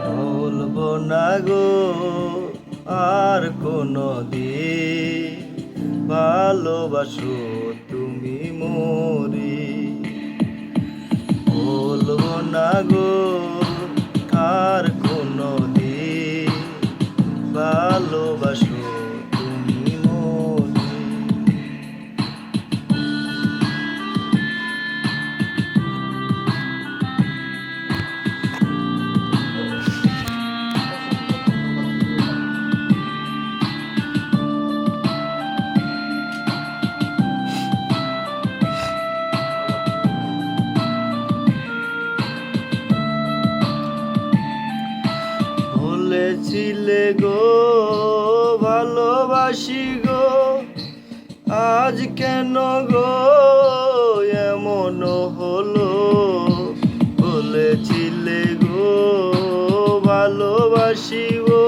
বলবো না গো আর কোনো দিন ভালোবাসো তুমি মরি, বলবো না গো আর কোনো দিন ভালোবাসো তুমি মরি। বলেছিলে গো ভালোবাসি গো, আজ কেন গো এমন হলো? বলেছিলে গো ভালোবাসি গো,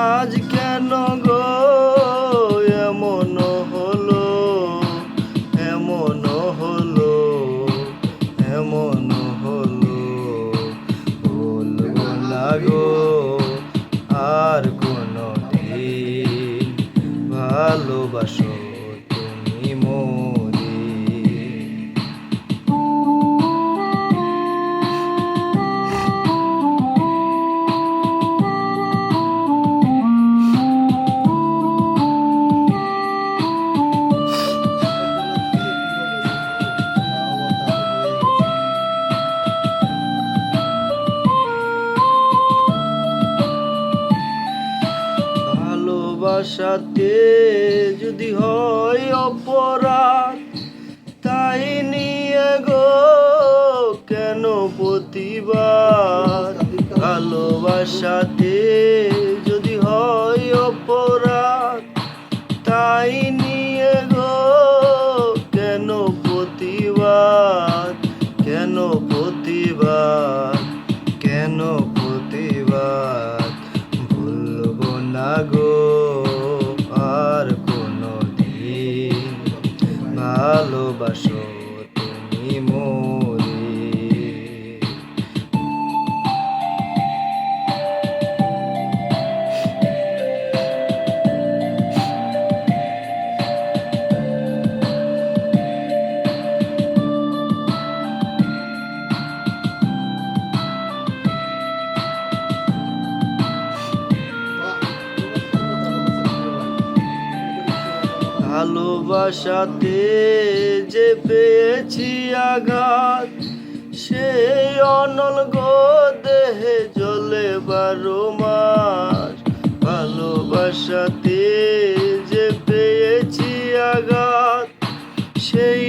আজ কেন গো এমন হলো? এমন হলো, এমন হলো। বলবো না গো আর কোনো দিন ভালোবাসো তুমি মরি। ভালোবাসাতে যদি হয় অপরাধ, তাই নিয়ে গো কেন প্রতিবাদ? ভালোবাসাতে যদি হয় অপরাধ, তাই নিয়ে গো কেন প্রতিবাদ? কেন প্রতিবাদ? কেন প্রতিবাদ? ভুলবো না গো আর কোনো দিন ভালোবাসো তুমি মরি। ভালোবাসাতে যে পেয়েছি আঘাত, সেই অনল গো দেহে জ্বলে 12 মাস। ভালোবাসাতে যে পেয়েছি আঘাত, সেই